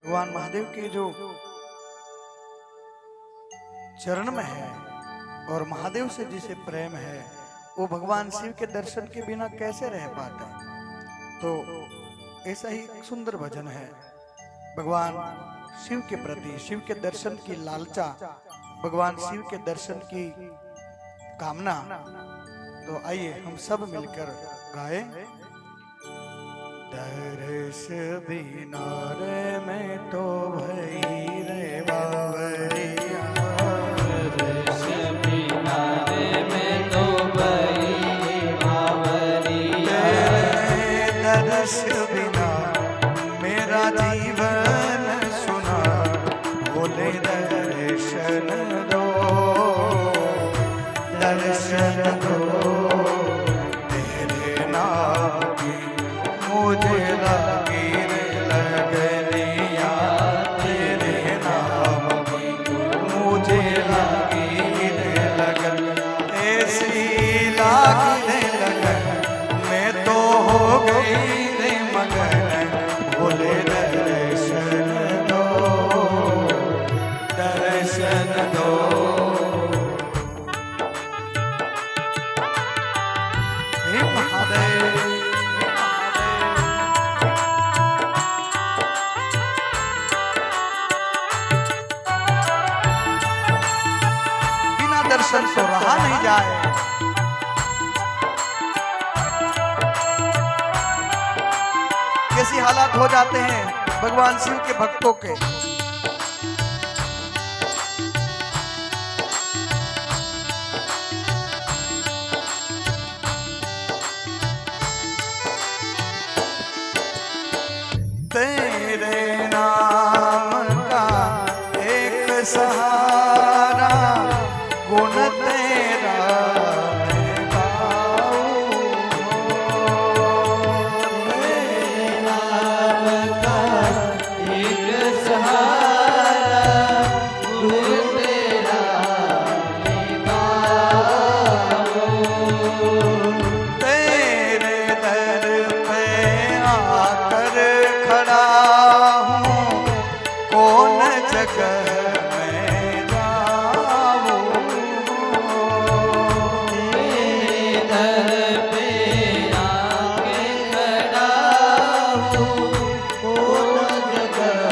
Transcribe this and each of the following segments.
भगवान महादेव के जो चरण में है और महादेव से जिसे प्रेम है वो भगवान शिव के दर्शन के बिना कैसे रह पाता। तो ऐसा ही एक सुंदर भजन है भगवान शिव के प्रति, शिव के दर्शन की लालसा, भगवान शिव के दर्शन की कामना। तो आइए हम सब मिलकर गाएं। दर्श बिना रे मैं तो भई रे बावरिया, दर्श बिना रे मैं तो भई रे बावरिया, तेरे दर्श बिना मेरा जीवन सुना, भोले दर्शन दो, दर्शन दो, तेरे नाम की मुझे लगी रे लगनिया, तेरे नाम की मुझे लगी रे लगन, ऐसी लागी रे लगन मैं तो हो गई रे मगन, भोले दर्शन दो, दर्शन दो। हे महादेव, बिना दर्शन तो रहा नहीं जाए। कैसी हालात हो जाते हैं भगवान शिव के भक्तों के। तेरे नाम का एक सहारा गुण तेरा मैं गाऊं, तेरे नाम का एक सहारा गुण तेरा मैं गाऊं, तेरे दर पे आकर खड़ा हूँ, कौन जगह में जाऊँ, तेरे दर पे आके खड़ा हूँ, कौन जगह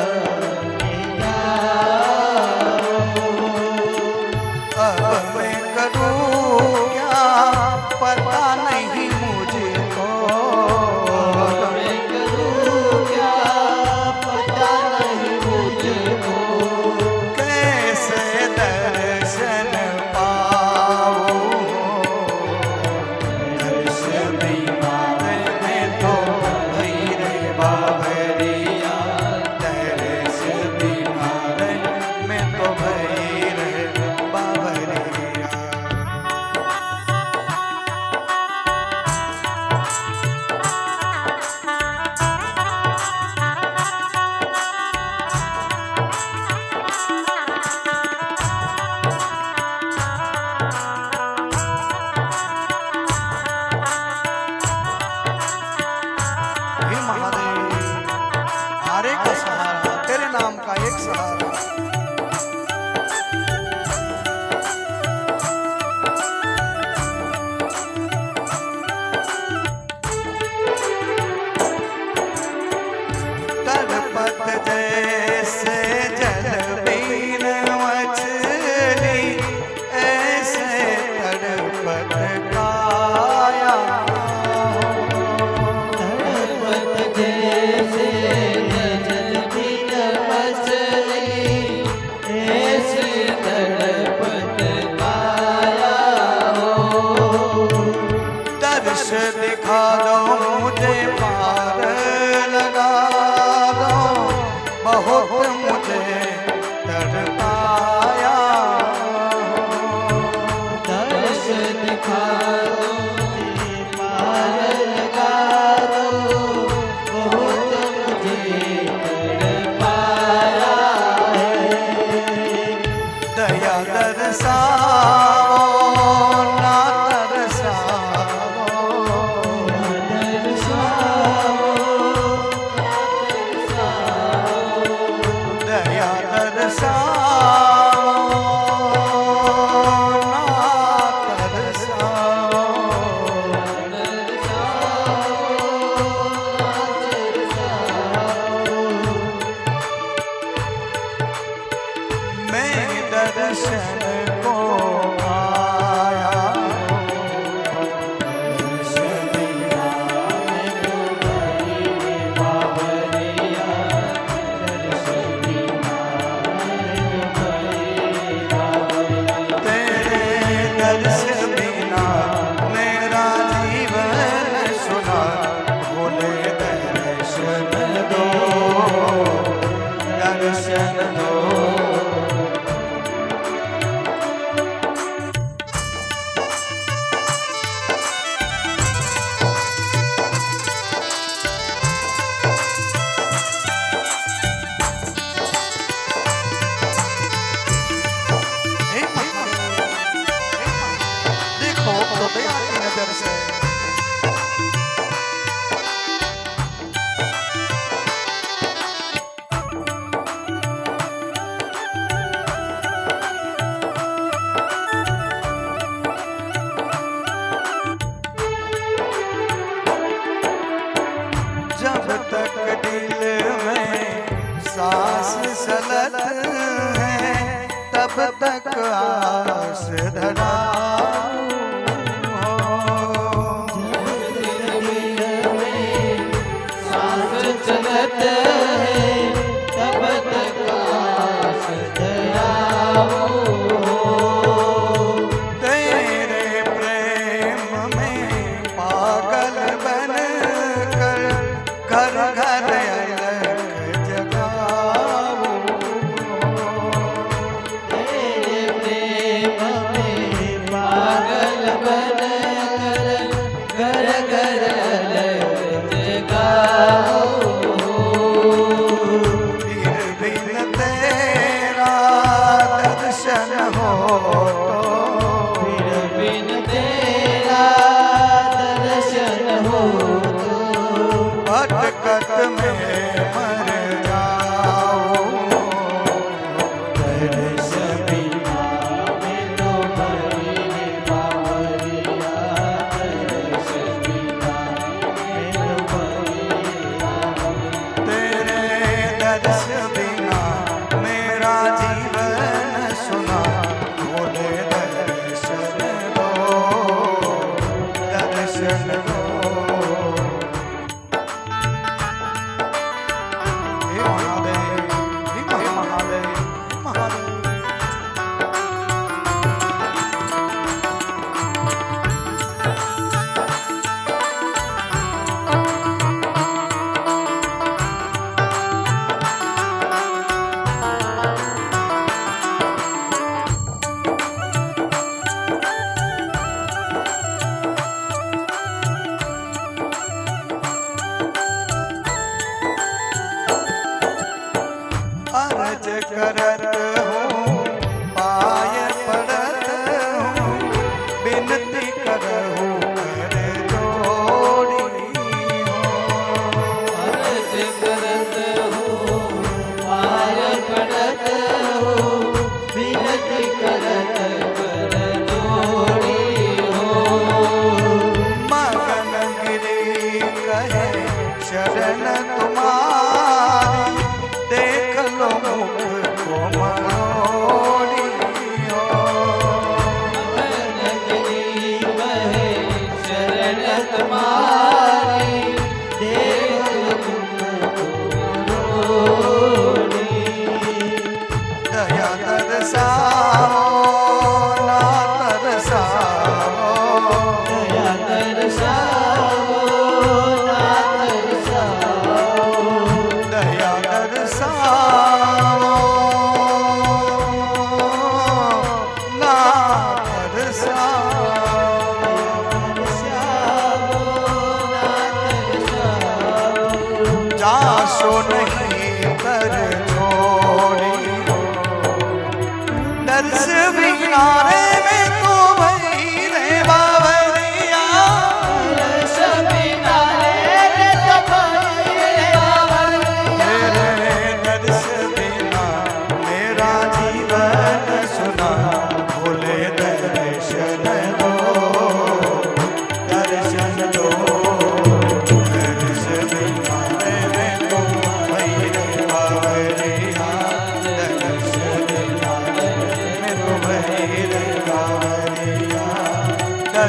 में जाऊँ, अब मैं करूँ क्या पता नहीं मुझको, मैं करूँ क्या पता नहीं मुझको, कैसे दर्शन पाऊँ, दर्शन बिना मैं तो भई रे बावरिया, दर्शन बिना मैं तो भई रे बावरिया। हे महादेव, हरे का सहारा, तेरे नाम का एक सहारा। तड़पत जैसे जल बिन मछली, ऐसे तड़पत काया, तड़पत जैसे जल बिन मछली, ऐसे तड़पत काया हो, दर्श दिखा दो मुझे, पार लगा दो, बहुत मुझे तड़पाया, दर्श दिखा दो मुझे, पार लगा दो, बहुत मुझे तड़पाया है, दया दर्शाओ ना तरसाओ, दर्शाओ, दर्शाओ, दया दर्शाओ नाथ दर्शाओ। मैं दर्शन को आया जब तक दिल में सांस सलत है तब तक आस धराऊं चलत है तब तक आस धराओ। तेरे प्रेम में पागल बन कर घर घर अलग जगाऊं। तेरे प्रेम में पागल बन कर घर घर अलग जगाओ। फिर बिन तेरा दर्शन हो तो फिर बिन तेरा दर्शन हो तो भटकत में मर जाऊं। दर्शन बिना में तो भरी है बावरिया। दर्शन बिना में तो भरी है बावरिया। तेरे दर्श बिना मेरा जीवन सुना। भोले दर्शन दो दर्शन दो। हे महादेव हे महादेव हे महादेव। अर्ज करत हूँ पाय पड़त हूँ बिनती करहूँ कर जोड़ी हूँ। अर्ज करत हूँ पाय पड़त हूँ विनती करत कर जोड़ी हो। मगन गिरी कहे शरण तुम्हारी देख लो मुख को मनो।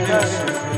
दर्श